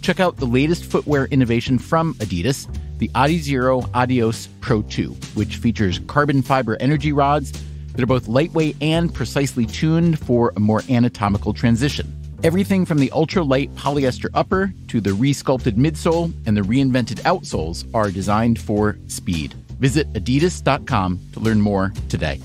Check out the latest footwear innovation from Adidas, the Adizero Adios Pro 2, which features carbon fiber energy rods that are both lightweight and precisely tuned for a more anatomical transition. Everything from the ultra-light polyester upper to the re-sculpted midsole and the reinvented outsoles are designed for speed. Visit adidas.com to learn more today.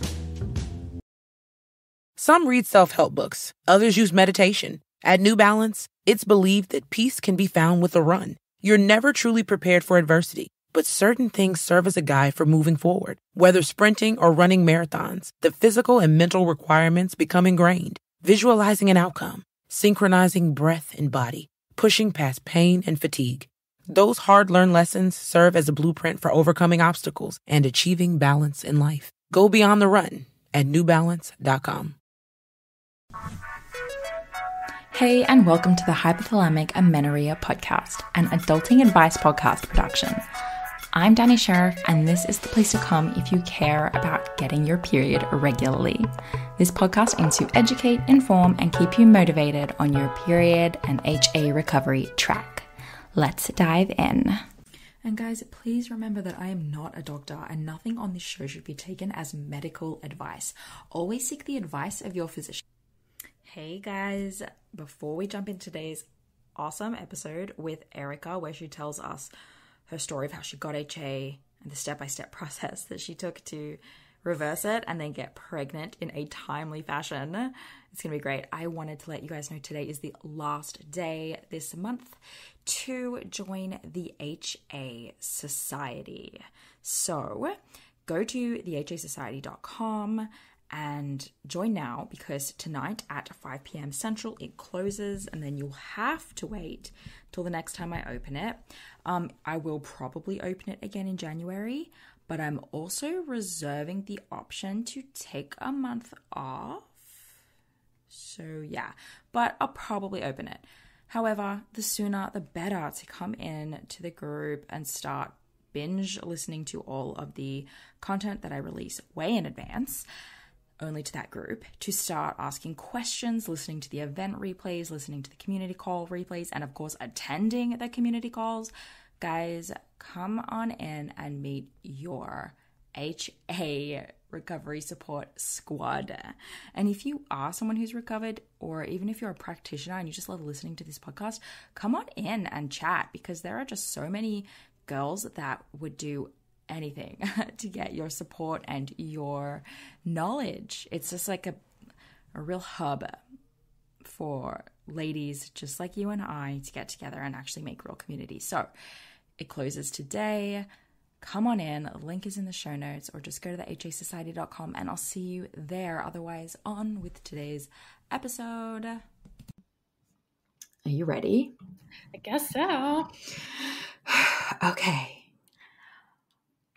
Some read self-help books. Others use meditation. At New Balance, it's believed that peace can be found with a run. You're never truly prepared for adversity, but certain things serve as a guide for moving forward. Whether sprinting or running marathons, the physical and mental requirements become ingrained. Visualizing an outcome, synchronizing breath and body, pushing past pain and fatigue. Those hard-learned lessons serve as a blueprint for overcoming obstacles and achieving balance in life. Go beyond the run at newbalance.com. Hey, and welcome to the Hypothalamic Amenorrhea podcast, an adulting advice podcast production. I'm Dani Sheriff, and this is the place to come if you care about getting your period regularly. This podcast aims to educate, inform, and keep you motivated on your period and HA recovery track. Let's dive in. And guys, please remember that I am not a doctor and nothing on this show should be taken as medical advice. Always seek the advice of your physician. Hey guys, before we jump into today's awesome episode with Erica, where she tells us her story of how she got HA and the step-by-step process that she took to reverse it and then get pregnant in a timely fashion. It's going to be great. I wanted to let you guys know today is the last day this month to join the HA Society. So go to thehasociety.com and join now, because tonight at 5 p.m. Central it closes, and then you'll have to wait till the next time I open it. I will probably open it again in January, but I'm also reserving the option to take a month off. So yeah, but I'll probably open it. However, the sooner the better to come in to the group and start binge listening to all of the content that I release way in advance, only to that group, to start asking questions, listening to the event replays, listening to the community call replays, and of course attending the community calls. Guys, come on in and meet your HA recovery support squad. And if you are someone who's recovered, or even if you're a practitioner and you just love listening to this podcast, come on in and chat, because there are just so many girls that would do anything to get your support and your knowledge. It's just like a real hub for ladies just like you and I to get together and actually make real community. So it closes today. Come on in. Link is in the show notes, or just go to the hasociety.com and I'll see you there. Otherwise, on with today's episode. Are you ready? I guess so. Okay.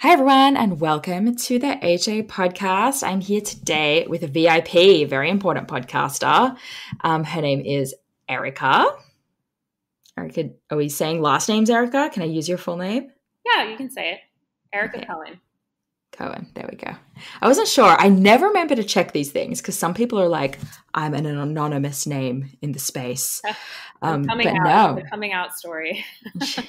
Hi everyone, and welcome to the HA podcast. I'm here today with a VIP, very important podcaster. Her name is Erica. Erica, are we saying last names, Erica? Can I use your full name? Yeah, you can say it. Erica Okay. Cohen. Cohen, there we go. I wasn't sure. I never remember to check these things because some people are like, I'm an anonymous name in the space. But no. It's a coming out story.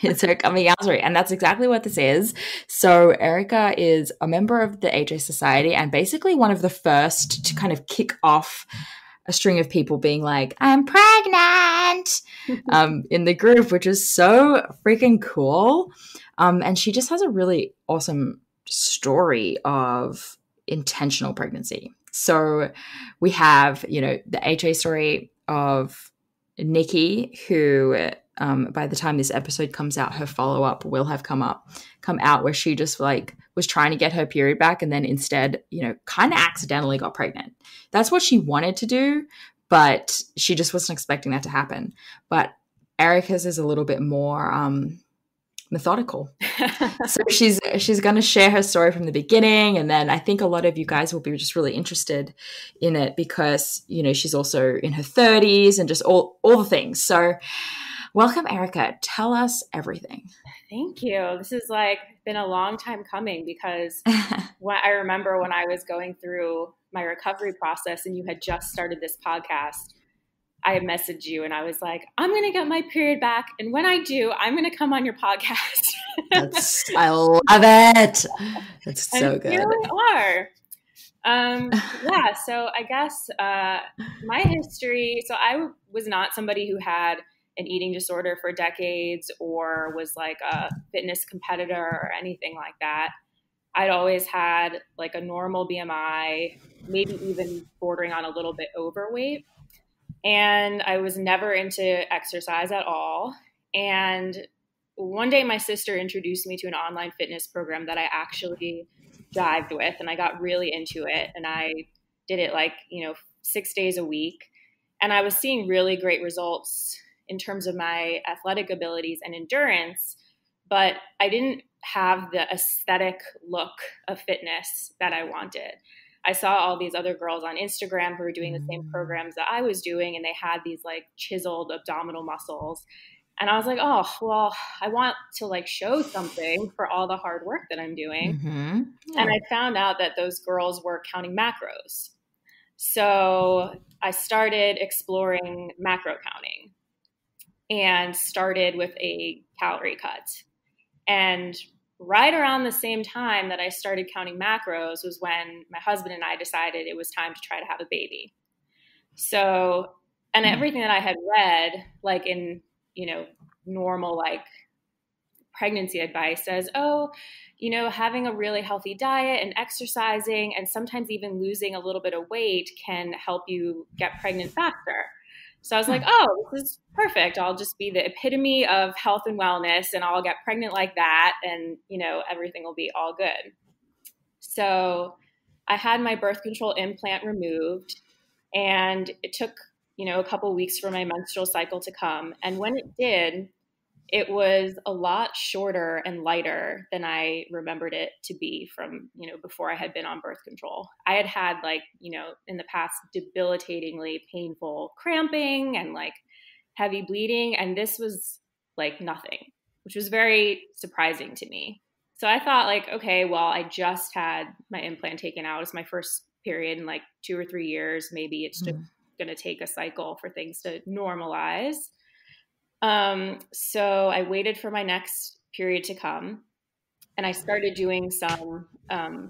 It's her coming out story. And that's exactly what this is. So Erica is a member of the HA Society and basically one of the first to kind of kick off a string of people being like, I'm pregnant in the group, which is so freaking cool. And she just has a really awesome story of intentional pregnancy. So we have, the HA story of Nikki, who by the time this episode comes out, her follow-up will have come out, where she just was trying to get her period back and then instead, kind of accidentally got pregnant. That's what she wanted to do, but she just wasn't expecting that to happen. But Erica's is a little bit more methodical. So she's going to share her story from the beginning, and then I think a lot of you guys will be just really interested in it because she's also in her 30s and just all the things. So welcome, Erica. Tell us everything. Thank you. This is been a long time coming, because I remember when I was going through my recovery process and you had just started this podcast, I messaged you and I was like, I'm going to get my period back. And when I do, I'm going to come on your podcast. I love it. That's so good. Here we are. Yeah. So I guess my history, so I was not somebody who had an eating disorder for decades or was like a fitness competitor or anything like that. I'd always had like a normal BMI, maybe even bordering on a little bit overweight. And I was never into exercise at all. And one day my sister introduced me to an online fitness program that I actually dived with, and I got really into it. And I did it like, 6 days a week. And I was seeing really great results in terms of my athletic abilities and endurance, but I didn't have the aesthetic look of fitness that I wanted. I saw all these other girls on Instagram who were doing the same programs that I was doing, and they had these like chiseled abdominal muscles. And I was like, oh, well, I want to like show something for all the hard work that I'm doing. Mm-hmm. Yeah. And I found out that those girls were counting macros. So I started exploring macro counting and started with a calorie cut. And right around the same time that I started counting macros was when my husband and I decided it was time to try to have a baby. So, and everything that I had read, like in, normal, like pregnancy advice says, having a really healthy diet and exercising and sometimes even losing a little bit of weight can help you get pregnant faster. So I was like, oh, this is perfect. I'll just be the epitome of health and wellness and I'll get pregnant like that. And, everything will be all good. So I had my birth control implant removed and it took, a couple weeks for my menstrual cycle to come. And when it did, it was a lot shorter and lighter than I remembered it to be from, before I had been on birth control. I had had like, in the past debilitatingly painful cramping and like heavy bleeding. And this was like nothing, which was very surprising to me. So I thought like, okay, well, I just had my implant taken out. It's my first period in like 2 or 3 years. Maybe it's just going to take a cycle for things to normalize. So I waited for my next period to come and I started doing some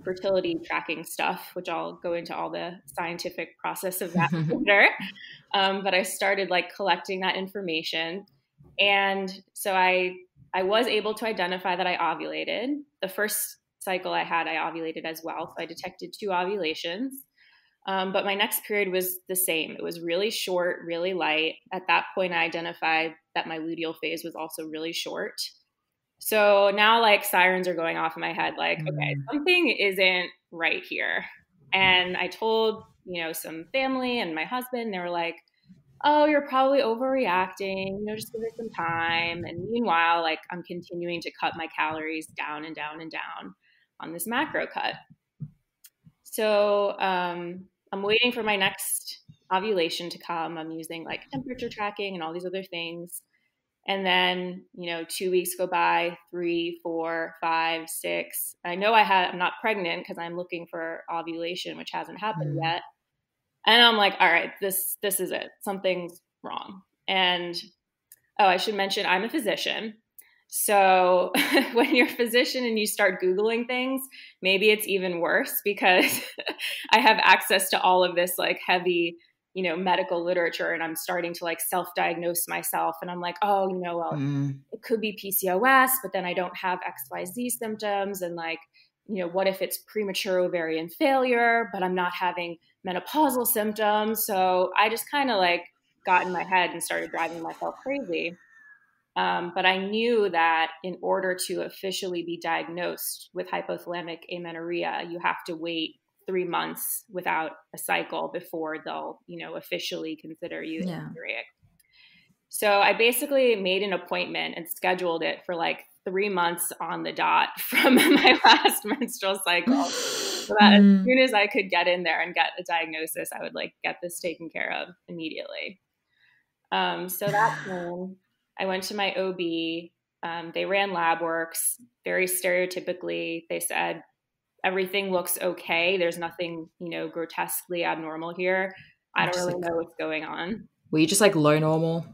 fertility tracking stuff, which I'll go into all the scientific process of that later. But I started like collecting that information. And so I was able to identify that I ovulated. The first cycle I had, I ovulated as well. So I detected 2 ovulations. But my next period was the same. It was really short, really light. At that point, I identified that my luteal phase was also really short. So now like sirens are going off in my head, like, okay, something isn't right here. And I told, some family and my husband, they were like, oh, you're probably overreacting, just give it some time. And meanwhile, like I'm continuing to cut my calories down and down and down on this macro cut. So I'm waiting for my next ovulation to come. I'm using like temperature tracking and all these other things. And then, 2 weeks go by, 3, 4, 5, 6. I know I'm not pregnant because I'm looking for ovulation, which hasn't happened yet. And I'm like, all right, this is it. Something's wrong. And, I should mention I'm a physician. So when you're a physician and you start Googling things, maybe it's even worse because I have access to all of this like heavy, medical literature and I'm starting to like self-diagnose myself. And I'm like, it could be PCOS, but then I don't have XYZ symptoms. And like, what if it's premature ovarian failure, but I'm not having menopausal symptoms. So I just kind of like got in my head and started driving myself crazy. But I knew that in order to officially be diagnosed with hypothalamic amenorrhea, you have to wait 3 months without a cycle before they'll, officially consider you amenorrheic. So I basically made an appointment and scheduled it for like 3 months on the dot from my last menstrual cycle. So that as soon as I could get in there and get a diagnosis, I would like get this taken care of immediately. So that's when I went to my OB. They ran lab works. Very stereotypically, they said, everything looks okay. There's nothing, grotesquely abnormal here. I don't really know what's going on. Were you just like low normal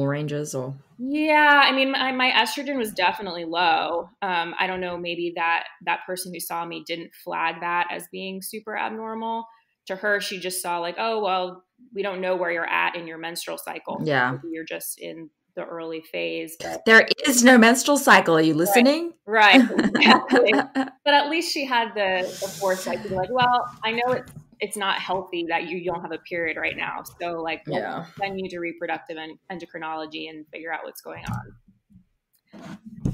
ranges or? Yeah, I mean, my estrogen was definitely low. I don't know, maybe that person who saw me didn't flag that as being super abnormal. To her, she just saw like, oh, well, we don't know where you're at in your menstrual cycle. Yeah. Maybe you're just in the early phase. But there is no menstrual cycle. Are you listening? Right. Exactly. But at least she had the foresight to be like, well, I know it's not healthy that you don't have a period right now. So like, let's send you to reproductive and endocrinology and figure out what's going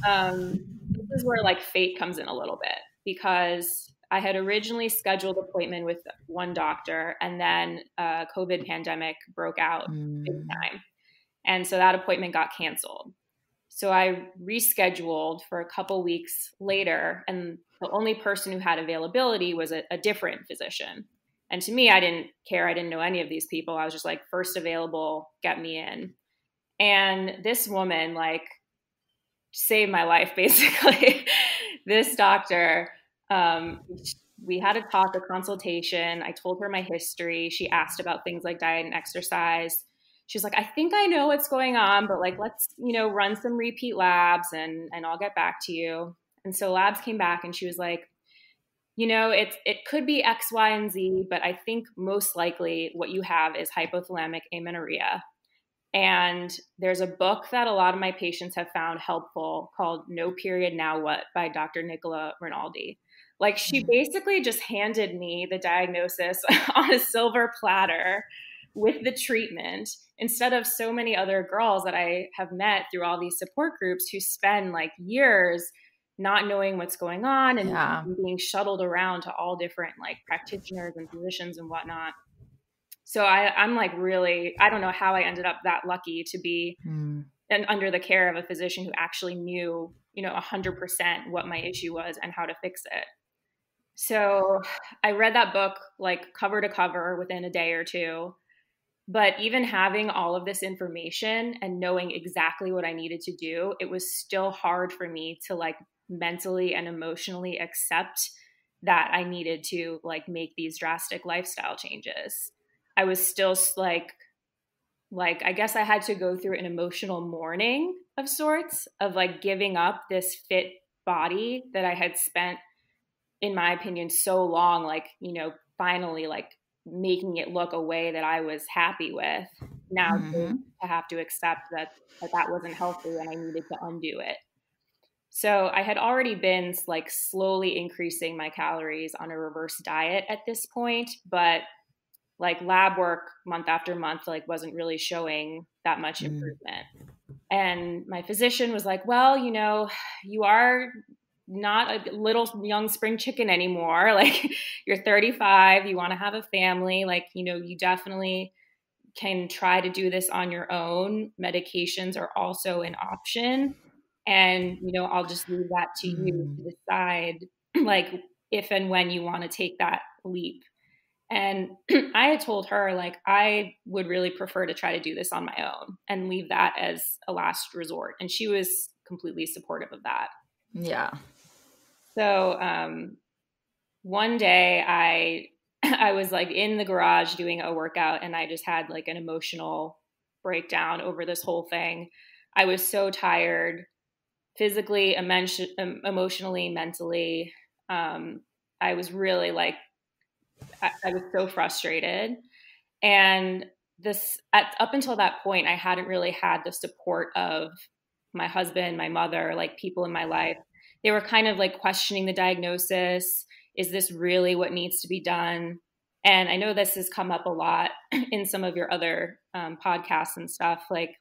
on. This is where like fate comes in a little bit, because I had originally scheduled an appointment with one doctor, and then COVID pandemic broke out big time. And so that appointment got canceled. So I rescheduled for a couple weeks later, and the only person who had availability was a different physician. And to me, I didn't care. I didn't know any of these people. I was just like, first available, get me in. And this woman like saved my life, basically. This doctor, we had a talk, a consultation. I told her my history. She asked about things like diet and exercise. She's like, I think I know what's going on, but like, let's, run some repeat labs and I'll get back to you. And so labs came back and she was like, it could be X, Y, and Z, but I think most likely what you have is hypothalamic amenorrhea. And there's a book that a lot of my patients have found helpful called No Period, Now What by Dr. Nicola Rinaldi. Like she basically just handed me the diagnosis on a silver platter with the treatment, instead of so many other girls that I have met through all these support groups who spend like years not knowing what's going on and being shuttled around to all different like practitioners and physicians and whatnot. So I'm like, really, I don't know how I ended up that lucky to be under the care of a physician who actually knew, 100% what my issue was and how to fix it. So I read that book like cover to cover within a day or two. But even having all of this information and knowing exactly what I needed to do, it was still hard for me to like mentally and emotionally accept that I needed to like make these drastic lifestyle changes. I was still like I guess I had to go through an emotional mourning of sorts of like giving up this fit body that I had spent, in my opinion, so long, like, finally like making it look a way that I was happy with. Now to have to accept that wasn't healthy and I needed to undo it. So I had already been like slowly increasing my calories on a reverse diet at this point, but like lab work month after month, like wasn't really showing that much improvement. And my physician was like, well, you are not a little young spring chicken anymore. Like you're 35, you want to have a family. Like, you definitely can try to do this on your own. Medications are also an option. And, I'll just leave that to you to decide like if and when you want to take that leap. And I had told her like, I would really prefer to try to do this on my own and leave that as a last resort. And she was completely supportive of that. Yeah. So one day I was like in the garage doing a workout and I just had like an emotional breakdown over this whole thing. I was so tired, physically, emotionally, mentally. I was really like, I was so frustrated. And up until that point, I hadn't really had the support of my husband, my mother, like people in my life. They were kind of like questioning the diagnosis. Is this really what needs to be done? And I know this has come up a lot in some of your other podcasts and stuff. Like,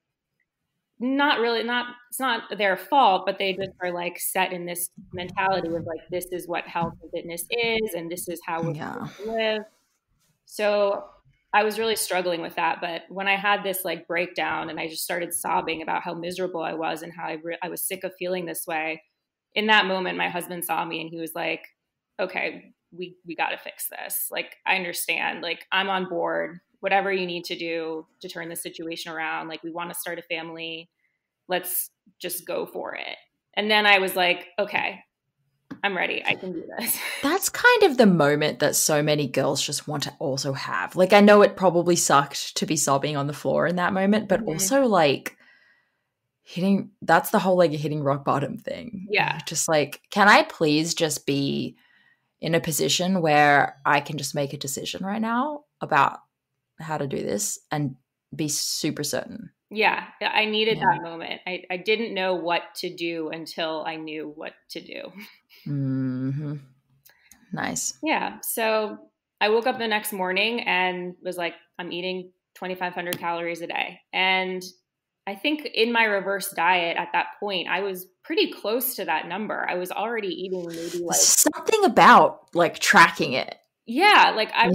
it's not their fault, but they just are like set in this mentality of like, this is what health and fitness is, and this is how we're supposed to live. So I was really struggling with that. But when I had this like breakdown and I just started sobbing about how miserable I was and how I was sick of feeling this way, in that moment, my husband saw me and he was like, okay, we got to fix this. Like, I understand, like, I'm on board, whatever you need to do to turn the situation around. Like, we want to start a family. Let's just go for it. And then I was like, okay, I'm ready. I can do this. That's kind of the moment that so many girls just want to also have. Like, I know it probably sucked to be sobbing on the floor in that moment, but also like that's the whole like hitting rock bottom thing. Yeah. Just like, can I please just be in a position where I can just make a decision right now about how to do this and be super certain? Yeah, I needed that moment. I didn't know what to do until I knew what to do. Mm-hmm. Nice. Yeah. So I woke up the next morning and was like, I'm eating 2,500 calories a day. And I think in my reverse diet at that point, I was pretty close to that number. I was already eating maybe like something about like tracking it. Yeah, like I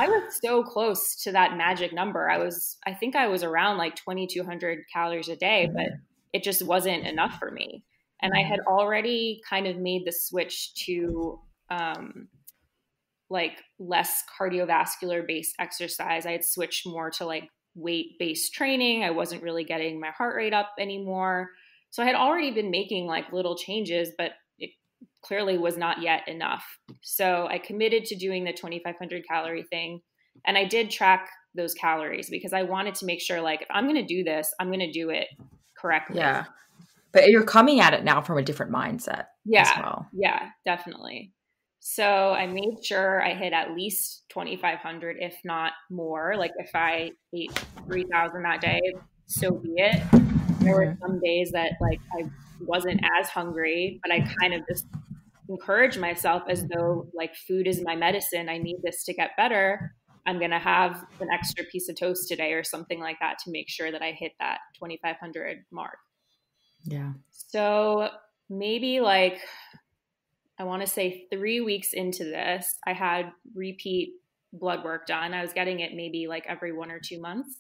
was so close to that magic number. I think I was around like 2,200 calories a day, but it just wasn't enough for me. And I had already kind of made the switch to like less cardiovascular based exercise. I had switched more to like weight based training. I wasn't really getting my heart rate up anymore. So I had already been making like little changes, but it clearly was not yet enough. So I committed to doing the 2,500 calorie thing. And I did track those calories because I wanted to make sure like, if I'm going to do this, I'm going to do it correctly. Yeah. But you're coming at it now from a different mindset as well. Yeah, definitely. So I made sure I hit at least 2,500, if not more. Like if I ate 3,000 that day, so be it. There were some days that like I wasn't as hungry, but I kind of just encouraged myself as though like food is my medicine. I need this to get better. I'm going to have an extra piece of toast today or something like that to make sure that I hit that 2,500 mark. Yeah. So maybe like, I want to say 3 weeks into this, I had repeat blood work done. I was getting it maybe like every 1 or 2 months.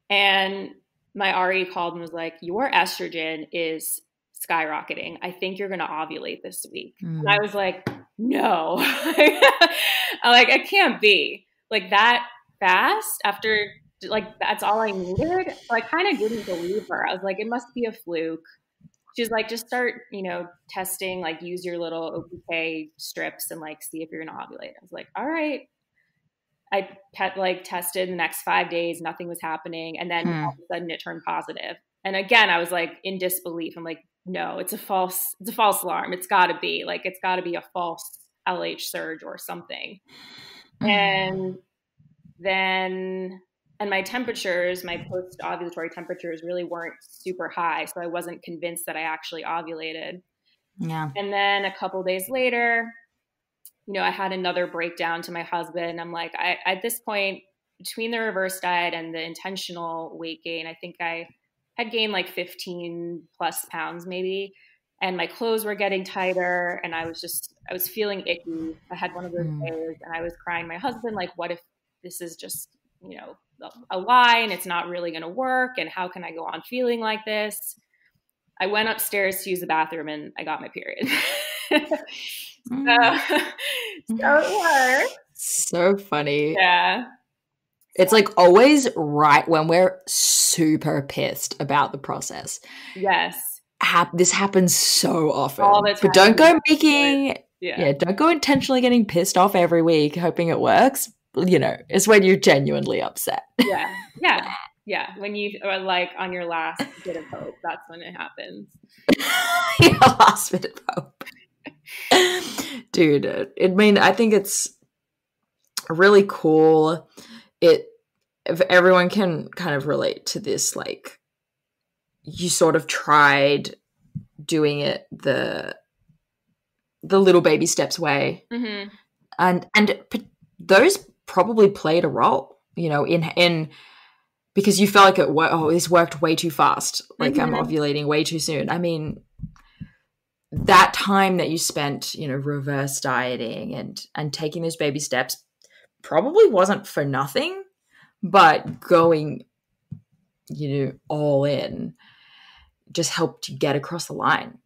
And my RE called and was like, your estrogen is skyrocketing. I think you're going to ovulate this week. And I was like, no, I can't be like that fast after like, that's all I needed. So I kind of didn't believe her. I was like, it must be a fluke. She's like, just start, testing, like use your little OPK strips and like, see if you're going to ovulate. I was like, all right. I tested the next 5 days, nothing was happening. And then all of a sudden it turned positive. And again, I was like in disbelief. I'm like, no, it's a false alarm. It's gotta be a false LH surge or something. And then, my temperatures, my post-ovulatory temperatures really weren't super high. So I wasn't convinced that I actually ovulated. Yeah. And then a couple days later, I had another breakdown to my husband. I'm like, at this point, between the reverse diet and the intentional weight gain, I think I had gained like 15 plus pounds maybe. And my clothes were getting tighter and I was feeling icky. I had one of those days and I was crying to my husband, like, what if this is just, a lie and it's not really going to work? And how can I go on feeling like this? I went upstairs to use the bathroom and I got my period. So it worked. So funny. Yeah. It's like always right when we're super pissed about the process. Yes. This happens so often. All the time. But don't go don't go intentionally getting pissed off every week hoping it works. It's when you're genuinely upset. Yeah. Yeah. Yeah. When you are like on your last bit of hope, that's when it happens. Your last bit of hope. Dude, I think it's really cool. If everyone can kind of relate to this, like you sort of tried doing it the little baby steps way. Mm-hmm. And those probably played a role, in because you felt like this worked way too fast. Like I'm ovulating way too soon. I mean, that time that you spent, reverse dieting and taking those baby steps probably wasn't for nothing, but going, all in just helped you get across the line.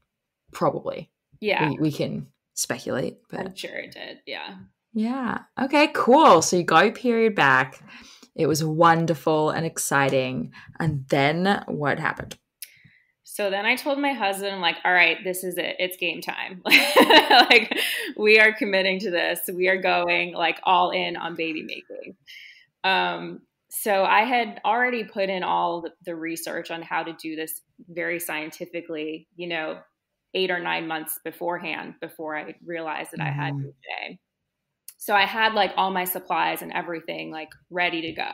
Probably. Yeah. We can speculate, but I'm sure it did. Yeah. Yeah. Okay, cool. So you got your period back. It was wonderful and exciting. And then what happened? So then I told my husband, I'm like, all right, this is it. It's game time. Like, we are committing to this. We are going like all in on baby making. So I had already put in all the research on how to do this very scientifically, 8 or 9 months beforehand, before I realized that I had HA. So I had like all my supplies and everything like ready to go.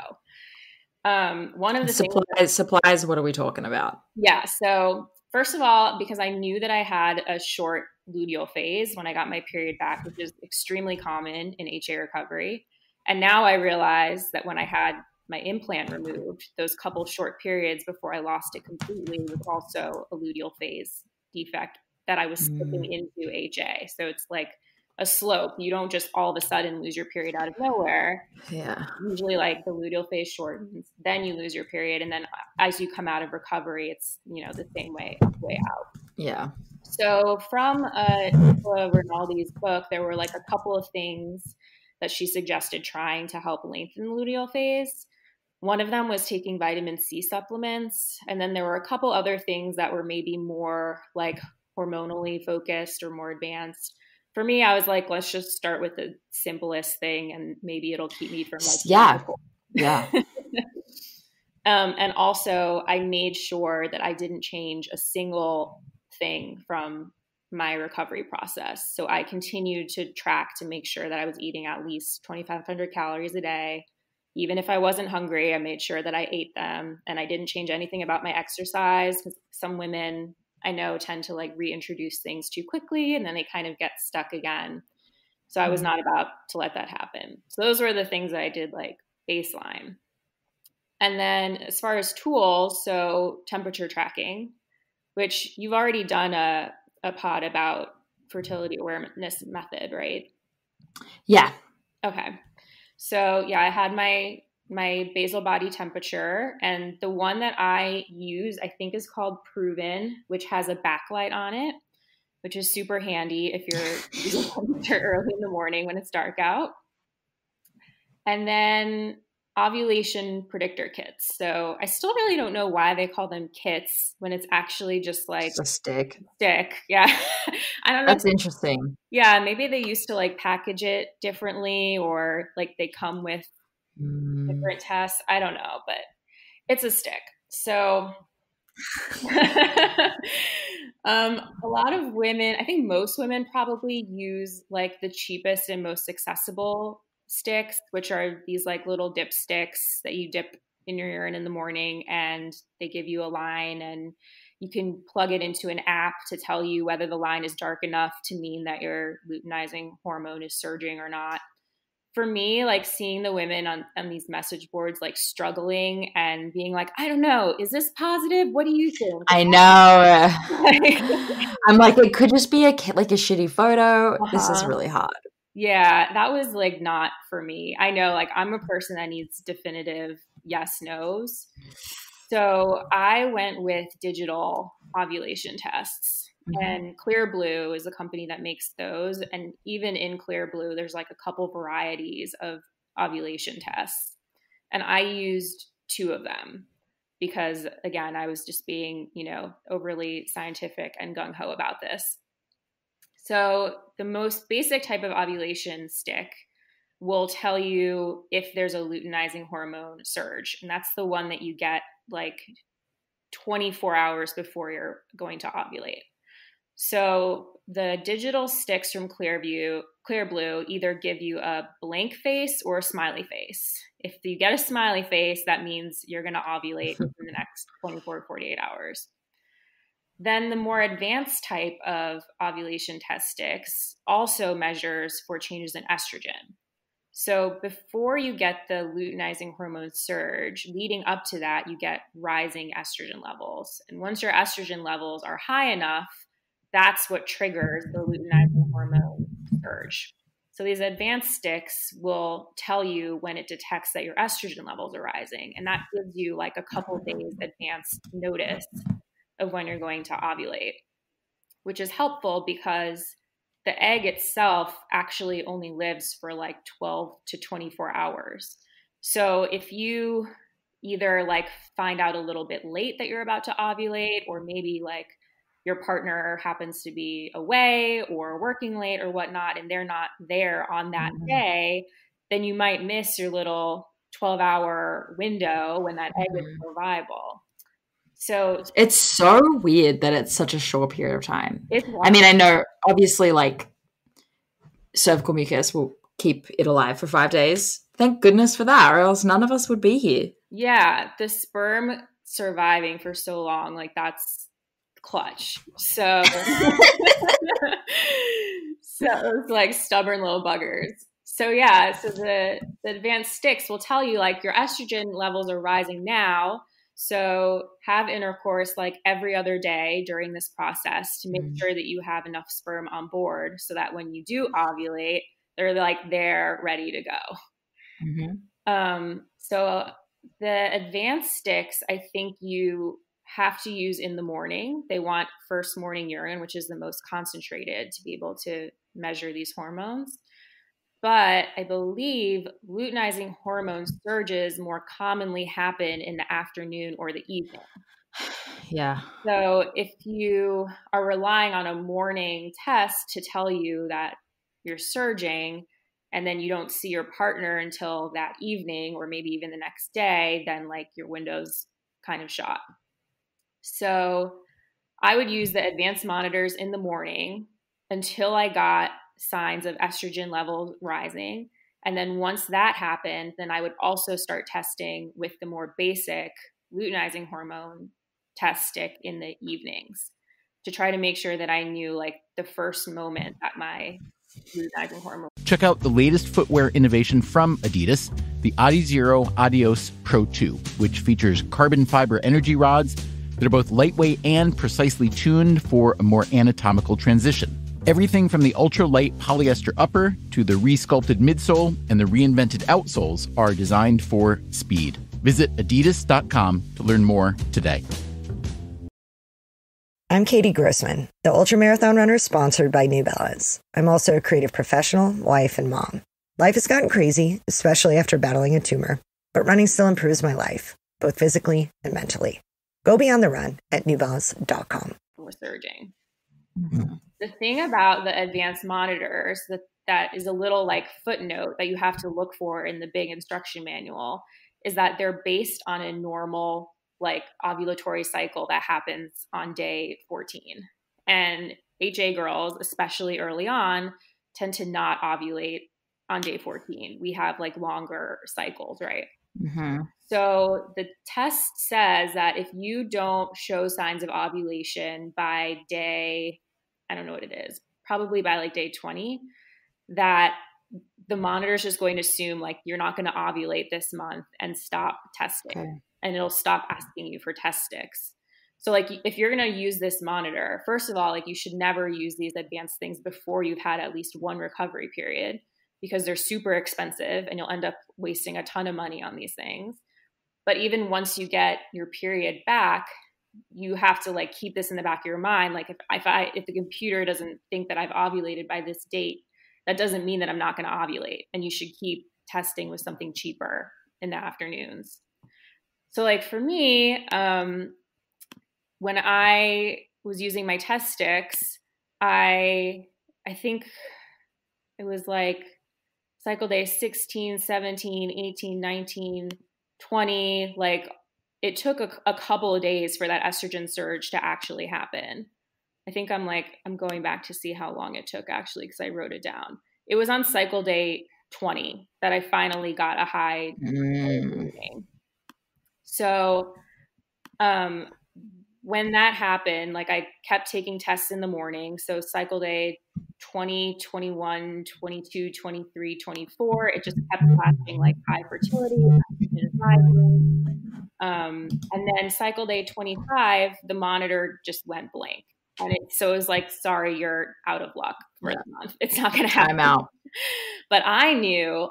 One of the supplies, what are we talking about? Yeah. So first of all, because I knew that I had a short luteal phase when I got my period back, which is extremely common in HA recovery. And now I realize that when I had my implant removed, those couple short periods before I lost it completely was also a luteal phase defect that I was slipping into HA. So it's like a slope. You don't just all of a sudden lose your period out of nowhere. Yeah. Usually like the luteal phase shortens, then you lose your period. And then as you come out of recovery, it's, the same way out. Yeah. So from Nicola Rinaldi's book, there were like a couple of things that she suggested trying to help lengthen the luteal phase. One of them was taking vitamin C supplements. And then there were a couple other things that were maybe more like hormonally focused or more advanced. For me, I was like, let's just start with the simplest thing and maybe it'll keep me from like, yeah. And also I made sure that I didn't change a single thing from my recovery process. So I continued to track to make sure that I was eating at least 2,500 calories a day. Even if I wasn't hungry, I made sure that I ate them, and I didn't change anything about my exercise, because some women I know tend to like reintroduce things too quickly and then they kind of get stuck again. So I was not about to let that happen. So those were the things that I did like baseline. And then as far as tools, so temperature tracking, which you've already done a pod about fertility awareness method, right? Yeah. Okay. So yeah, I had my basal body temperature, and the one that I use, I think, is called Proven, which has a backlight on it, which is super handy if you're using temperature early in the morning when it's dark out. And then ovulation predictor kits. So I still really don't know why they call them kits when it's actually just like it's a stick. Yeah. I don't know. That's interesting. Yeah. Maybe they used to like package it differently, or like they come with different tests. I don't know, but it's a stick. So a lot of women, I think most women probably use like the cheapest and most accessible sticks, which are these like little dip sticks that you dip in your urine in the morning, and they give you a line, and you can plug it into an app to tell you whether the line is dark enough to mean that your luteinizing hormone is surging or not. For me, like seeing the women on these message boards, like struggling and being like, I don't know, is this positive? What do you think? I know. I'm like, it could just be a shitty photo. This is really hard. Yeah, that was like not for me. I know, like I'm a person that needs definitive yes, no's. So I went with digital ovulation tests. And Clear Blue is a company that makes those. And even in Clear Blue, there's like a couple varieties of ovulation tests. And I used 2 of them because, again, I was just being, overly scientific and gung-ho about this. So the most basic type of ovulation stick will tell you if there's a luteinizing hormone surge. And that's the one that you get like 24 hours before you're going to ovulate. So the digital sticks from Clear Blue either give you a blank face or a smiley face. If you get a smiley face, that means you're going to ovulate in the next 24 to 48 hours. Then the more advanced type of ovulation test sticks also measures for changes in estrogen. So before you get the luteinizing hormone surge, leading up to that, you get rising estrogen levels. And once your estrogen levels are high enough, that's what triggers the luteinizing hormone surge. So these advanced sticks will tell you when it detects that your estrogen levels are rising. And that gives you like a couple days advance notice of when you're going to ovulate, which is helpful because the egg itself actually only lives for like 12 to 24 hours. So if you either like find out a little bit late that you're about to ovulate, or maybe like your partner happens to be away or working late or whatnot, and they're not there on that day, then you might miss your little 12-hour window when that egg is still viable. So it's so weird that it's such a short period of time. I mean, I know obviously like cervical mucus will keep it alive for 5 days. Thank goodness for that, or else none of us would be here. Yeah, the sperm surviving for so long, like that's clutch. So it's like stubborn little buggers. So yeah, so the advanced sticks will tell you like your estrogen levels are rising now. So have intercourse like every other day during this process to make sure that you have enough sperm on board so that when you do ovulate, they're ready to go. So the advanced sticks, I think you have to use in the morning. They want first morning urine, which is the most concentrated to be able to measure these hormones. But I believe luteinizing hormone surges more commonly happen in the afternoon or the evening. Yeah. So if you are relying on a morning test to tell you that you're surging, and then you don't see your partner until that evening or maybe even the next day, then like your window's kind of shot. So I would use the advanced monitors in the morning until I got signs of estrogen levels rising. And then once that happened, then I would also start testing with the more basic luteinizing hormone test stick in the evenings to try to make sure that I knew like the first moment that my luteinizing hormone. Check out the latest footwear innovation from Adidas, the Adizero Adios Pro 2, which features carbon fiber energy rods that are both lightweight and precisely tuned for a more anatomical transition. Everything from the ultra-light polyester upper to the re-sculpted midsole and the reinvented outsoles are designed for speed. Visit adidas.com to learn more today. I'm Katie Grossman, the ultramarathon runner sponsored by New Balance. I'm also a creative professional, wife, and mom. Life has gotten crazy, especially after battling a tumor, but running still improves my life, both physically and mentally. Go beyond the run at newbalance.com. We're surging. The thing about the advanced monitors that is a little like footnote that you have to look for in the big instruction manual is that they're based on a normal like ovulatory cycle that happens on day 14. And HA girls, especially early on, tend to not ovulate on day 14. We have like longer cycles, right? So the test says that if you don't show signs of ovulation by day, I don't know what it is, probably by like day 20, that the monitor is just going to assume like you're not going to ovulate this month and stop testing. Okay. And it'll stop asking you for test sticks. So like if you're going to use this monitor, first of all, like you should never use these advanced things before you've had at least one recovery period because they're super expensive and you'll end up wasting a ton of money on these things. But even once you get your period back, you have to like keep this in the back of your mind. Like if the computer doesn't think that I've ovulated by this date, that doesn't mean that I'm not going to ovulate. And you should keep testing with something cheaper in the afternoons. So like for me, when I was using my test sticks, I think it was like cycle day 16, 17, 18, 19, 20, like it took a couple of days for that estrogen surge to actually happen. I think I'm going back to see how long it took actually, because I wrote it down. It was on cycle day 20 that I finally got a high. So when that happened, like I kept taking tests in the morning. So cycle day 20, 21, 22, 23, 24, it just kept flashing like high fertility. And then cycle day 25, the monitor just went blank. And it was like, sorry, you're out of luck for the month. It's not going to happen. I'm out. But I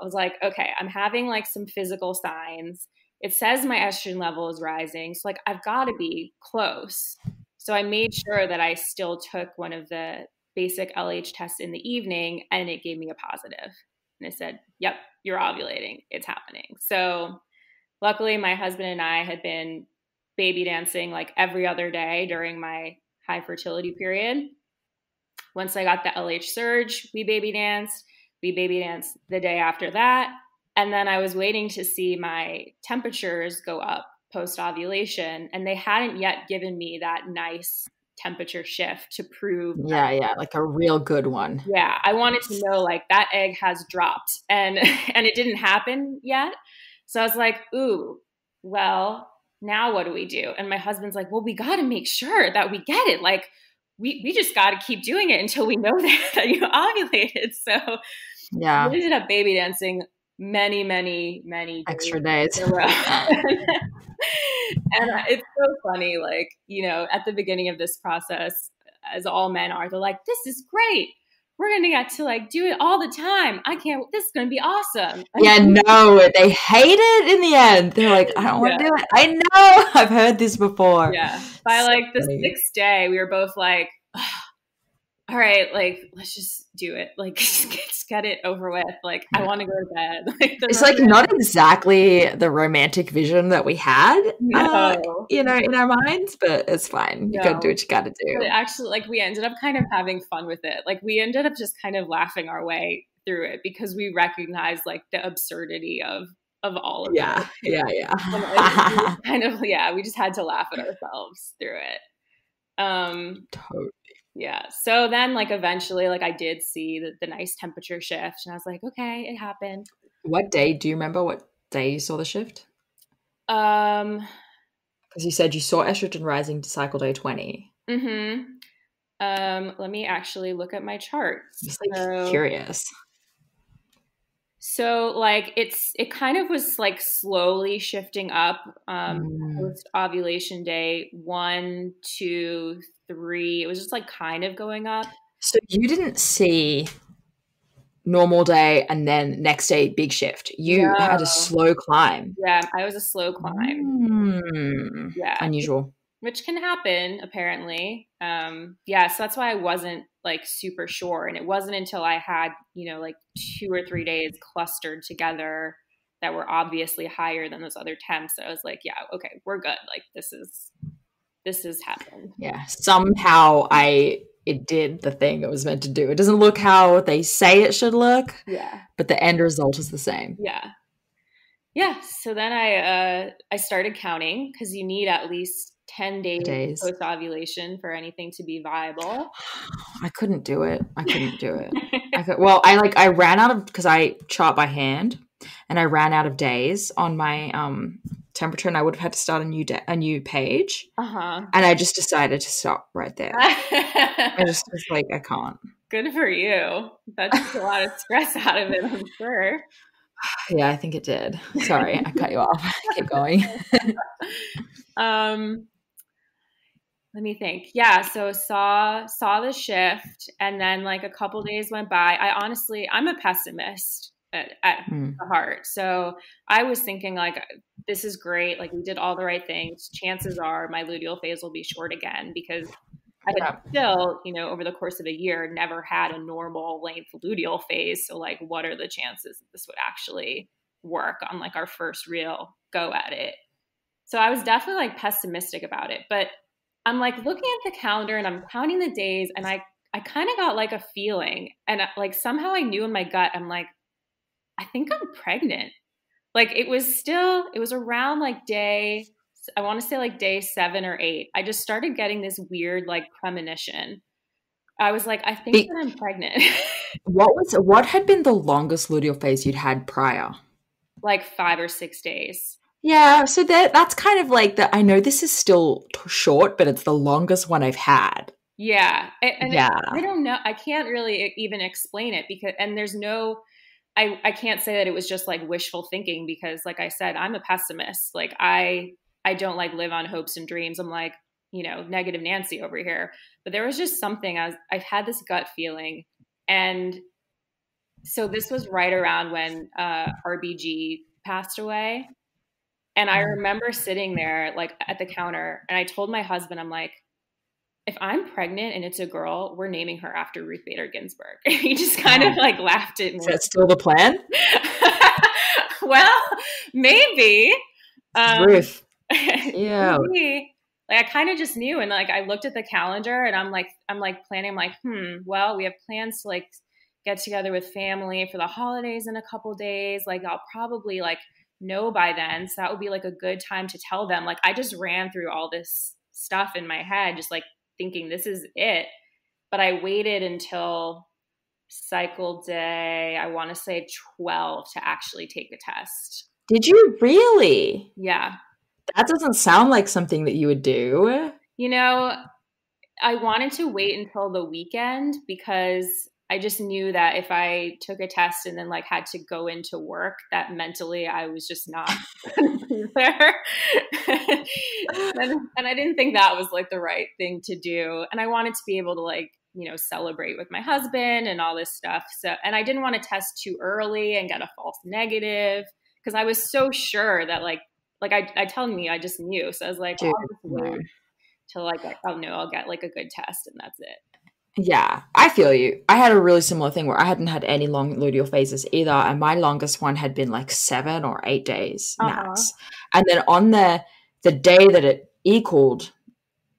was like, okay, I'm having like some physical signs. It says my estrogen level is rising. So like, I've got to be close. So I made sure that I still took one of the basic LH tests in the evening and it gave me a positive. And it said, yep, you're ovulating. It's happening. So luckily my husband and I had been baby dancing like every other day during my high fertility period. Once I got the LH surge, we baby danced. We baby danced the day after that. And then I was waiting to see my temperatures go up post-ovulation, and they hadn't yet given me that nice temperature shift to prove. Yeah, like a real good one. Yeah, I wanted to know like that egg has dropped, and it didn't happen yet. So I was like, ooh, well, now what do we do? And my husband's like, well, we got to make sure that we get it. Like we just got to keep doing it until we know that you ovulated. So yeah, we ended up baby dancing many extra days. And it's so funny, like, you know, at the beginning of this process, as all men are, they're like, this is great. We're going to get to like do it all the time. This is going to be awesome. Yeah, no, they hate it in the end. They're like, I don't want to do it. I know. I've heard this before. Yeah. By like the 6th day, we were both like, oh, all right, like, let's just do it. Like, just get it over with. Like, I want to go to bed. Like, it's like not exactly the romantic vision that we had, you know, in our minds, but it's fine. You got to do what you got to do. But actually, like, we ended up kind of having fun with it. Like, we ended up just kind of laughing our way through it because we recognized like the absurdity of all of it. Yeah. Kind of, we just had to laugh at ourselves through it. Totally. Yeah. So then like eventually like I did see the nice temperature shift and I was like, okay, it happened. What day? Do you remember what day you saw the shift? Because you said you saw estrogen rising to cycle day 20. Mm-hmm. Let me actually look at my charts. Just like curious. So like it kind of was like slowly shifting up post ovulation day 1, 2, 3. It was just like kind of going up. So you didn't see normal day and then next day big shift. You had a slow climb. Yeah, I was a slow climb. Yeah, unusual. Which can happen apparently. So that's why I wasn't like super sure. And it wasn't until I had, you know, like 2 or 3 days clustered together that were obviously higher than those other temps that I was like, yeah, okay, we're good. Like this has happened. Yeah. Somehow it did the thing it was meant to do. It doesn't look how they say it should look. Yeah. But the end result is the same. Yeah. Yeah. So then I started counting because you need at least 10 days post-ovulation for anything to be viable. I couldn't do it. I ran out of, because I chart by hand and I ran out of days on my temperature and I would have had to start a new page. And I just decided to stop right there. I just was like, I can't. Good for you. That took a lot of stress out of it, I'm sure. Yeah, I think it did. Sorry, I cut you off. Keep going. Let me think. Yeah, so saw the shift, and then like a couple days went by. I'm a pessimist at the heart. So I was thinking like, this is great. Like we did all the right things. Chances are my luteal phase will be short again because I had still, you know, over the course of a year, never had a normal length luteal phase. So like, what are the chances that this would actually work on like our first real go at it? So I was definitely like pessimistic about it, but I'm like looking at the calendar and I'm counting the days and I kind of got like a feeling and like somehow I knew in my gut, I'm like, I think I'm pregnant. Like it was around like day 7 or 8. I just started getting this weird like premonition. I was like, I think that I'm pregnant. What had been the longest luteal phase you'd had prior? Like 5 or 6 days. Yeah, so that's kind of like I know this is still short, but it's the longest one I've had. Yeah. I don't know. I can't really even explain it because, and there's no, I can't say that it was just like wishful thinking because like I said, I'm a pessimist. Like I don't like live on hopes and dreams. I'm like, you know, negative Nancy over here. But there was just something I've had this gut feeling. And so this was right around when RBG passed away. And I remember sitting there like at the counter and I told my husband, I'm like, if I'm pregnant and it's a girl, we're naming her after Ruth Bader Ginsburg. He just kind of like laughed at me. Is that still the plan? Well, maybe. Ruth. Yeah. Maybe, like I kind of just knew, and like I looked at the calendar, and I'm like planning. I'm like, well, we have plans to like get together with family for the holidays in a couple days. Like I'll probably like know by then, so that would be like a good time to tell them. Like I just ran through all this stuff in my head, just like thinking this is it. But I waited until cycle day, I want to say 12, to actually take a test. Did you really? Yeah. That doesn't sound like something that you would do. You know, I wanted to wait until the weekend because I just knew that if I took a test and then like had to go into work, that mentally I was just not there. And I didn't think that was like the right thing to do. And I wanted to be able to like, you know, celebrate with my husband and all this stuff. So, and I didn't want to test too early and get a false negative because I was so sure that like I tell me, I just knew. So I was like, well, I'll just wait till like, oh no, I'll get like a good test and that's it. Yeah, I feel you. I had a really similar thing where I hadn't had any long luteal phases either, and my longest one had been like 7 or 8 days max. And then on the day that it equaled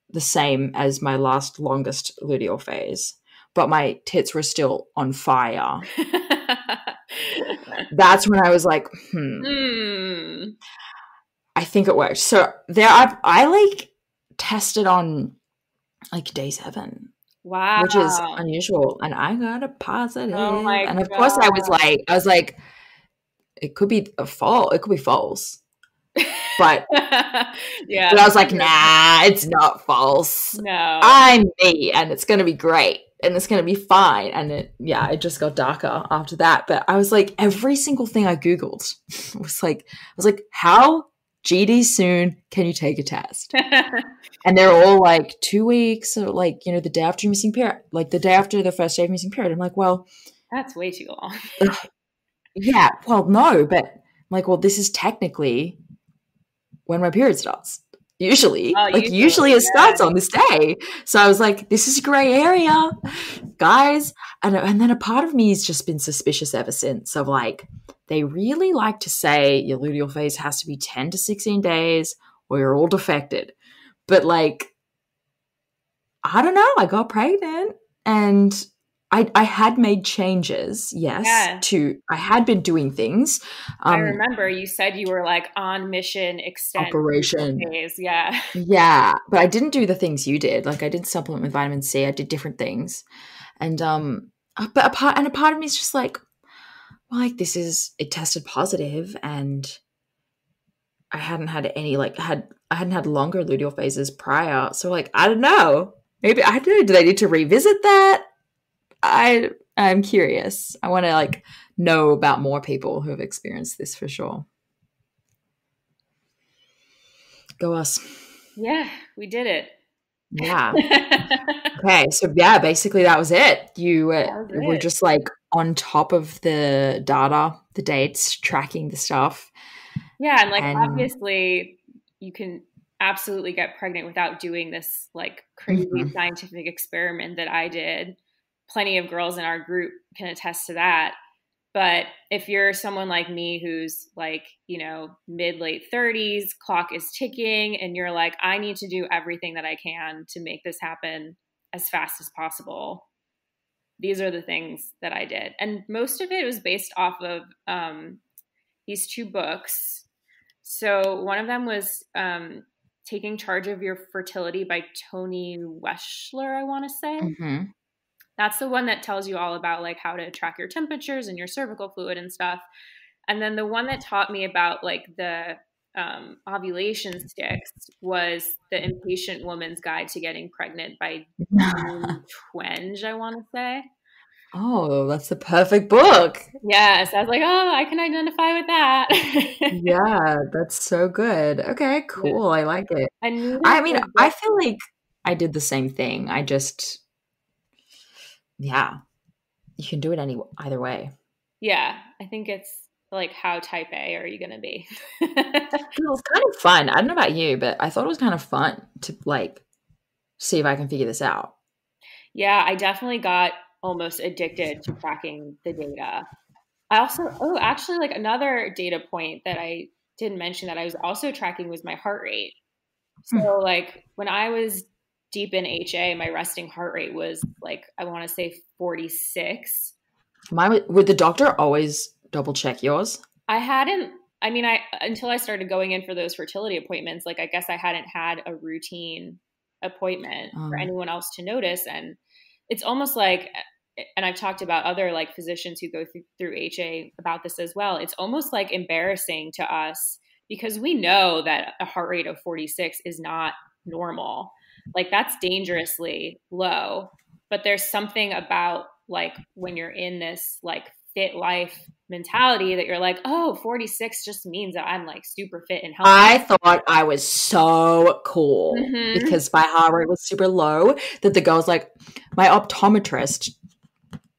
the same as my last longest luteal phase, but my tits were still on fire. That's when I was like, I think it worked. So there, I like tested on like day 7. Wow. Which is unusual. And I got a positive. Oh my and of course I was like, it could be it could be false. But yeah. But I was like, nah, it's not false. No. I'm me and it's gonna be great. And it's gonna be fine. And it just got darker after that. But I was like, every single thing I Googled was like, how GD soon can you take a test? And they're all like 2 weeks or like, you know, the day after missing period, like the day after the first day of missing period. I'm like, well, that's way too long. Yeah. Well, no, but I'm like, well, this is technically when my period starts. Usually it starts on this day. So I was like, this is a gray area, guys. And then a part of me has just been suspicious ever since of like, they really like to say your luteal phase has to be 10 to 16 days or you're all defected. But like, I don't know, I got pregnant and I had made changes, I had been doing things. I remember you said you were like on mission extend operation phase. Yeah. Yeah. But I didn't do the things you did. Like I didn't supplement with vitamin C. I did different things. And but a part of me is just like, well, like it tested positive and I hadn't had any I hadn't had longer luteal phases prior. So like, I don't know. Maybe I do. Do they need to revisit that? I'm curious. I want to like know about more people who have experienced this for sure. Go us. Yeah, we did it. Yeah. Okay. So yeah, basically that was it. You were just like on top of the data, the dates, tracking the stuff. Yeah. And obviously you can absolutely get pregnant without doing this like crazy scientific experiment that I did. Plenty of girls in our group can attest to that. But if you're someone like me who's like, you know, mid-late 30s, clock is ticking, and you're like, I need to do everything that I can to make this happen as fast as possible. These are the things that I did. And most of it was based off of these 2 books. So one of them was Taking Charge of Your Fertility by Toni Weschler, I want to say. Mm-hmm. That's the one that tells you all about like how to track your temperatures and your cervical fluid and stuff. And then the one that taught me about like the ovulation sticks was The Impatient Woman's Guide to Getting Pregnant by Twenge, I want to say. Oh, that's the perfect book. Yes. I was like, oh, I can identify with that. Yeah, that's so good. Okay, cool. I like it. I mean, I feel like I did the same thing. I just... Yeah, you can do it either way. Yeah, I think it's like, how type A are you going to be? It was kind of fun. I don't know about you, but I thought it was kind of fun to like see if I can figure this out. Yeah, I definitely got almost addicted to tracking the data. I also, actually like another data point that I didn't mention that I was also tracking was my heart rate. So like when I was deep in HA, my resting heart rate was like, I want to say 46. Would the doctor always double check yours? Until I started going in for those fertility appointments, like I guess I hadn't had a routine appointment for anyone else to notice. And it's almost like, and I've talked about other like physicians who go through HA about this as well. It's almost like embarrassing to us because we know that a heart rate of 46 is not normal. Like that's dangerously low, but there's something about like when you're in this like fit life mentality that you're like, oh, 46 just means that I'm like super fit and healthy. I thought I was so cool because my heart rate was super low that the girl's like, my optometrist,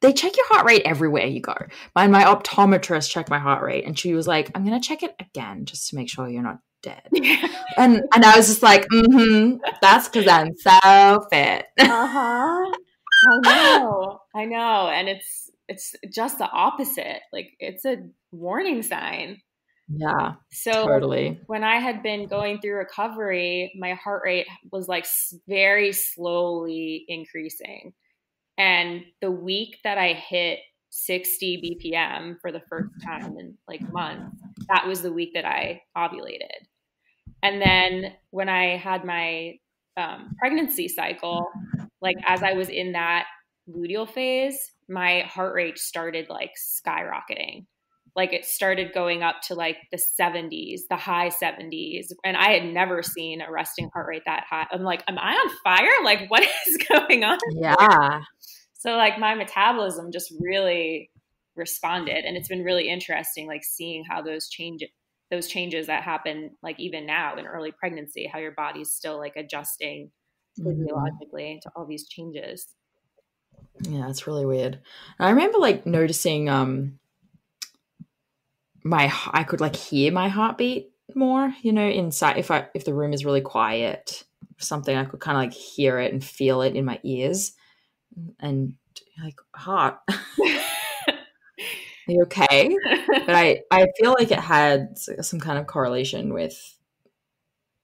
they check your heart rate everywhere you go. My optometrist checked my heart rate and she was like, I'm going to check it again just to make sure you're not dead. and I was just like, that's because I'm so fit. I know. And it's just the opposite. Like it's a warning sign. Yeah, so totally. When I had been going through recovery, my heart rate was like very slowly increasing. And the week that I hit 60 BPM for the first time in like months, that was the week that I ovulated. And then when I had my pregnancy cycle, like as I was in that luteal phase, my heart rate started like skyrocketing. Like it started going up to like the 70s, the high 70s. And I had never seen a resting heart rate that high. I'm like, am I on fire? Like what is going on? Yeah. So like my metabolism just really responded. And it's been really interesting, like seeing how those changes that happen, like even now in early pregnancy, how your body's still like adjusting physiologically to all these changes. Yeah, it's really weird. I remember like noticing I could like hear my heartbeat more, you know, inside if the room is really quiet or something, I could kind of like hear it and feel it in my ears and like, heart. Are you okay? But I feel like it had some kind of correlation with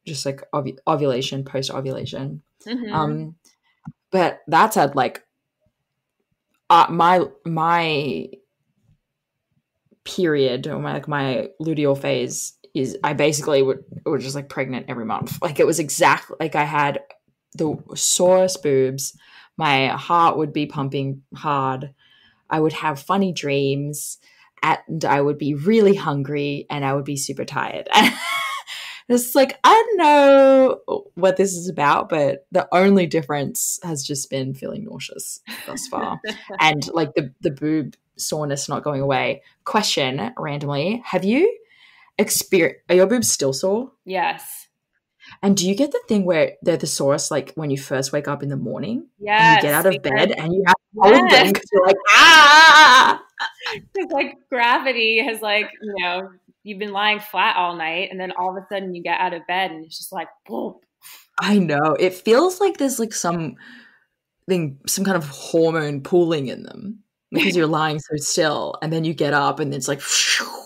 just like ovulation, post-ovulation. But that said, like my period or my luteal phase is I basically was just like pregnant every month. Like it was exactly like I had the sorest boobs. My heart would be pumping hard. I would have funny dreams and I would be really hungry and I would be super tired. It's like, I don't know what this is about, but the only difference has just been feeling nauseous thus far. And like the boob soreness not going away. Question randomly, have you are your boobs still sore? Yes. And do you get the thing where they're the sorest like when you first wake up in the morning? Yes. And you get out of bed and you have to hold them because you're like, Because like gravity has like, you know, you've been lying flat all night and then all of a sudden you get out of bed and it's just like, boom. I know. It feels like there's like some kind of hormone pooling in them because you're lying so still and then you get up and it's like,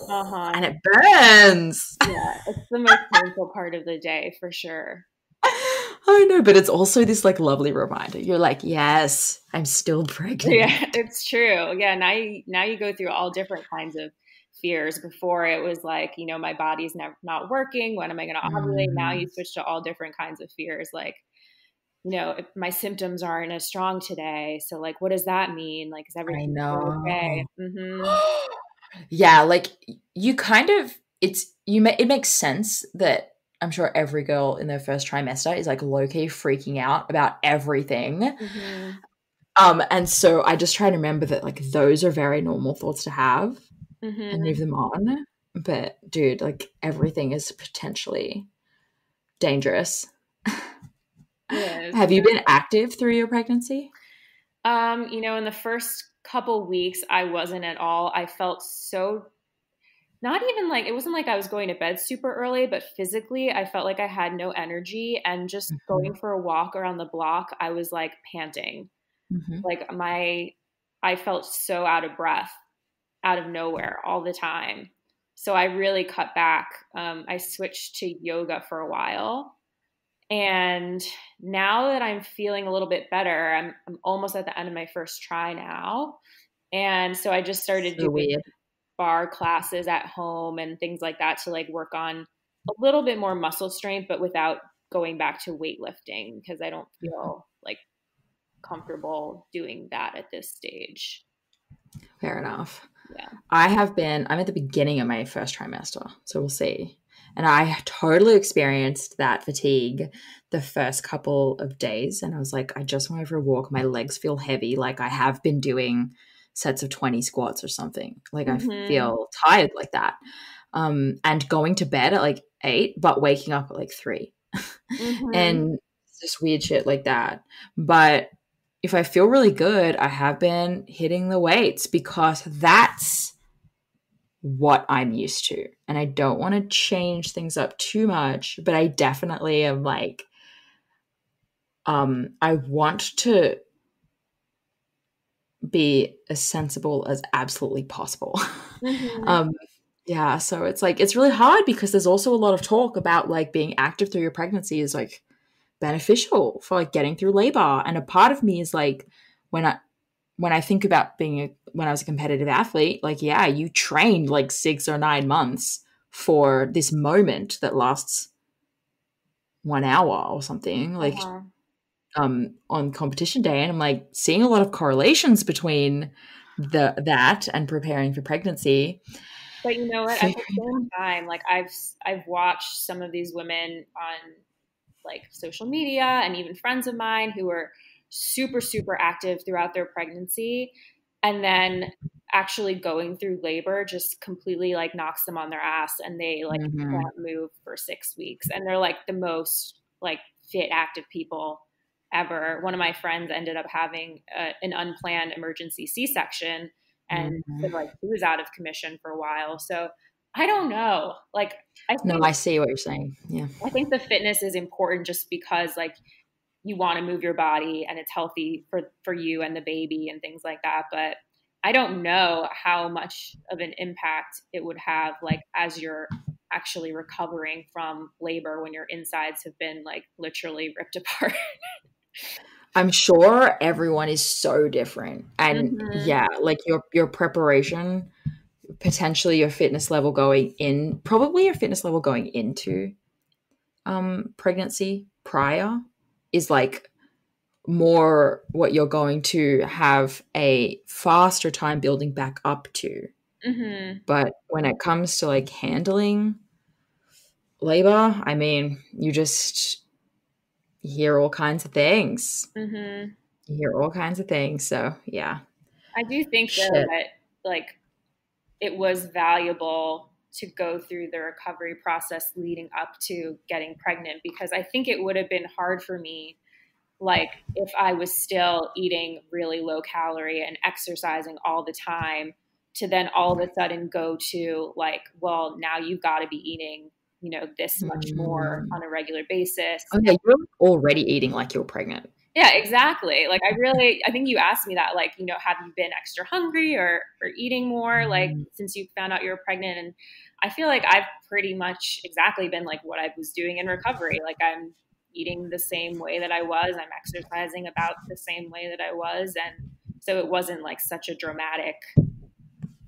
and it burns. Yeah, it's the most painful part of the day for sure. I know, but it's also this like lovely reminder. You're like, yes, I'm still pregnant. Yeah, it's true. Yeah, now you go through all different kinds of fears. Before it was like, you know, my body's not working. When am I going to ovulate? Now you switch to all different kinds of fears. Like, you know, if my symptoms aren't as strong today. So like, what does that mean? Like, is everything okay? Yeah, like you kind of it makes sense that I'm sure every girl in their first trimester is like low-key freaking out about everything. And so I just try to remember that like those are very normal thoughts to have and move them on. But dude, like everything is potentially dangerous. Have you been active through your pregnancy? You know, in the first couple weeks, I wasn't at all. I felt so not even like, it wasn't like I was going to bed super early, but physically I felt like I had no energy and just going for a walk around the block, I was like panting. Like I felt so out of breath out of nowhere all the time. So I really cut back. I switched to yoga for a while. And now that I'm feeling a little bit better, I'm almost at the end of my first try now. And so I just started doing bar classes at home and things like that to like work on a little bit more muscle strength, but without going back to weightlifting, because I don't feel like comfortable doing that at this stage. Fair enough. Yeah. I'm at the beginning of my first trimester, so we'll see. And I totally experienced that fatigue the first couple of days. And I was like, I just went for a walk. My legs feel heavy. Like I have been doing sets of 20 squats or something. Like I feel tired like that. And going to bed at like 8, but waking up at like 3. And just weird shit like that. But if I feel really good, I have been hitting the weights because that's what I'm used to. And I don't want to change things up too much, but I definitely am like, I want to be as sensible as absolutely possible. Yeah. So it's like, it's really hard because there's also a lot of talk about like being active through your pregnancy is like beneficial for like getting through labor. And a part of me is like, when I think about when I was a competitive athlete, like, yeah, you trained like 6 or 9 months for this moment that lasts 1 hour or something, like, on competition day. And I'm like seeing a lot of correlations between that and preparing for pregnancy. But you know what? At the same time, like I've watched some of these women on like social media and even friends of mine who are super, super active throughout their pregnancy. And then actually going through labor just completely like knocks them on their ass and they like can't move for 6 weeks. And they're like the most like fit, active people ever. One of my friends ended up having an unplanned emergency C-section and so, like he was out of commission for a while. So I don't know. Like I see what you're saying. Yeah. I think the fitness is important just because like you want to move your body and it's healthy for you and the baby and things like that. But I don't know how much of an impact it would have like as you're actually recovering from labor when your insides have been like literally ripped apart. I'm sure everyone is so different. And yeah, like your preparation, potentially your fitness level going in, probably your fitness level going into pregnancy prior is like more what you're going to have a faster time building back up to. But when it comes to like handling labor, I mean, you hear all kinds of things. You hear all kinds of things. So yeah. I do think though that like it was valuable to go through the recovery process leading up to getting pregnant, because I think it would have been hard for me, like if I was still eating really low calorie and exercising all the time, to then all of a sudden go to like, well, now you've got to be eating, you know, this much more on a regular basis. Oh yeah, you're already eating like you're pregnant. Yeah, exactly. Like I think you asked me that, like, you know, have you been extra hungry or eating more like since you found out you were pregnant? And I feel like I've pretty much exactly been like what I was doing in recovery. Like I'm eating the same way that I was. I'm exercising about the same way that I was. And so it wasn't like such a dramatic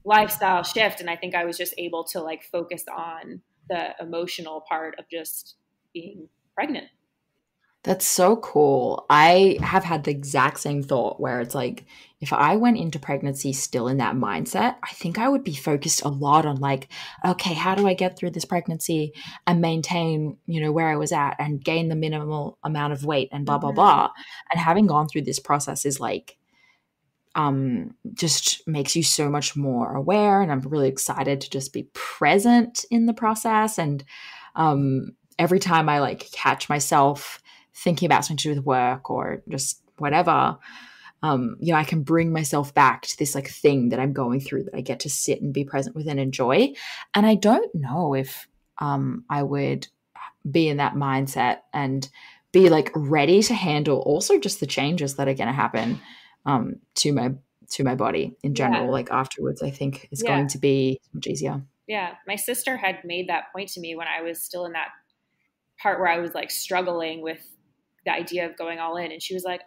lifestyle shift. And I think I was just able to like focus on the emotional part of just being pregnant. That's so cool. I have had the exact same thought where it's like, if I went into pregnancy still in that mindset, I think I would be focused a lot on like, okay, how do I get through this pregnancy and maintain, you know, where I was at and gain the minimal amount of weight and blah, blah, blah. And having gone through this process is like, just makes you so much more aware. And I'm really excited to just be present in the process. And every time I like catch myself thinking about something to do with work or just whatever, you know, I can bring myself back to this like thing that I'm going through that I get to sit and be present with and enjoy. And I don't know if I would be in that mindset and be like ready to handle also just the changes that are going to happen to my body in general. Like afterwards, I think is going to be much easier. Yeah. My sister had made that point to me when I was still in that part where I was like struggling with the idea of going all in. And she was like,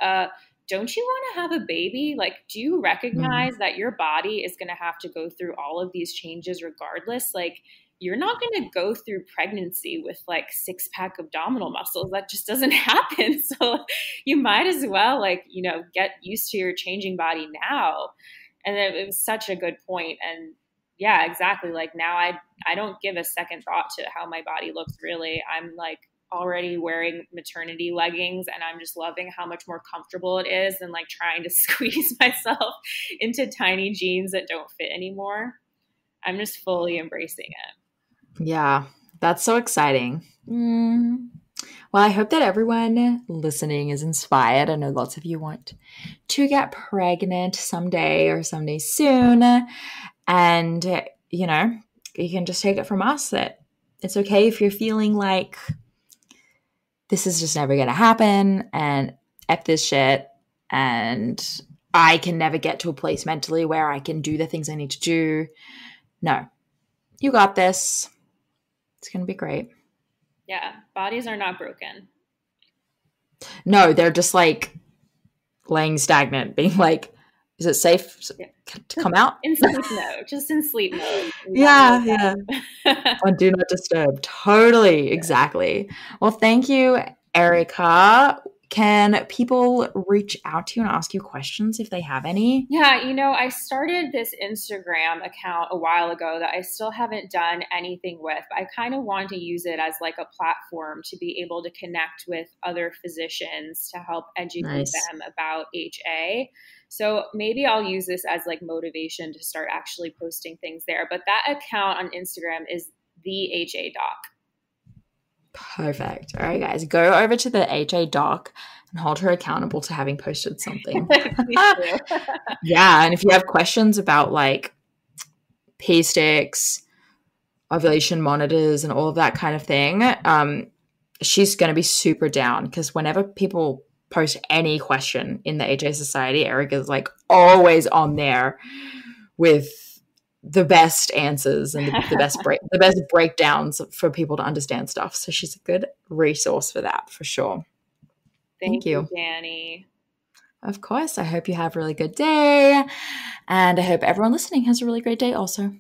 don't you want to have a baby? Like, do you recognize that your body is going to have to go through all of these changes regardless? Like, you're not going to go through pregnancy with like 6-pack abdominal muscles. That just doesn't happen. So you might as well like, you know, get used to your changing body now. And it was such a good point. And yeah, exactly. Like now I don't give a second thought to how my body looks really. I'm like already wearing maternity leggings and I'm just loving how much more comfortable it is than like trying to squeeze myself into tiny jeans that don't fit anymore. I'm just fully embracing it. Yeah, that's so exciting. Well, I hope that everyone listening is inspired. I know lots of you want to get pregnant someday or someday soon. And, you know, you can just take it from us that it's okay if you're feeling like this is just never going to happen and F this shit and I can never get to a place mentally where I can do the things I need to do. No, you got this. It's going to be great. Yeah, bodies are not broken. No, they're just like laying stagnant, being like, is it safe to come out? In sleep mode, just in sleep mode. Yeah. On do not disturb. Totally. Exactly. Well, thank you, Erica. Can people reach out to you and ask you questions if they have any? Yeah, you know, I started this Instagram account a while ago that I still haven't done anything with. But I kind of want to use it as like a platform to be able to connect with other physicians to help educate them about HA. So maybe I'll use this as like motivation to start actually posting things there. But that account on Instagram is the HA Doc. Perfect. All right, guys, go over to the HA Doc and hold her accountable to having posted something. Yeah, and if you have questions about like pee sticks, ovulation monitors, and all of that kind of thing, she's going to be super down because whenever people post any question in the HA Society, Erica's like always on there with the best answers and the best breakdowns for people to understand stuff. So she's a good resource for that for sure. Thank you, Dani. Of course. I hope you have a really good day. And I hope everyone listening has a really great day also.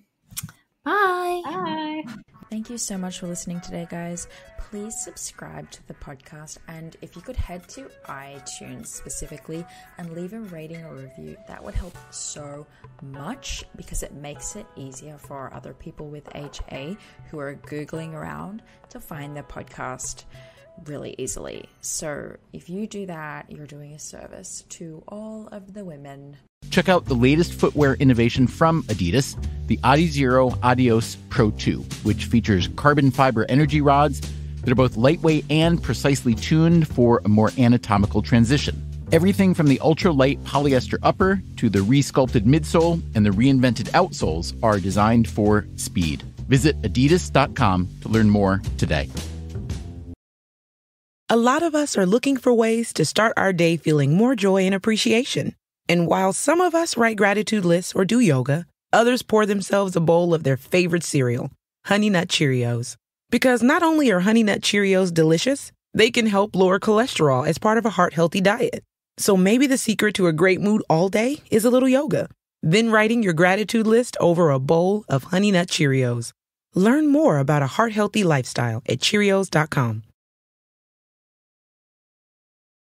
Bye. Bye. Thank you so much for listening today, guys. Please subscribe to the podcast, and if you could head to iTunes specifically and leave a rating or review, that would help so much because it makes it easier for other people with HA who are Googling around to find the podcast really easily. So if you do that, you're doing a service to all of the women. Check out the latest footwear innovation from Adidas, the Adizero Adios Pro 2, which features carbon fiber energy rods that are both lightweight and precisely tuned for a more anatomical transition. Everything from the ultra-light polyester upper to the re-sculpted midsole and the reinvented outsoles are designed for speed. Visit adidas.com to learn more today. A lot of us are looking for ways to start our day feeling more joy and appreciation. And while some of us write gratitude lists or do yoga, others pour themselves a bowl of their favorite cereal, Honey Nut Cheerios. Because not only are Honey Nut Cheerios delicious, they can help lower cholesterol as part of a heart-healthy diet. So maybe the secret to a great mood all day is a little yoga, then writing your gratitude list over a bowl of Honey Nut Cheerios. Learn more about a heart-healthy lifestyle at Cheerios.com.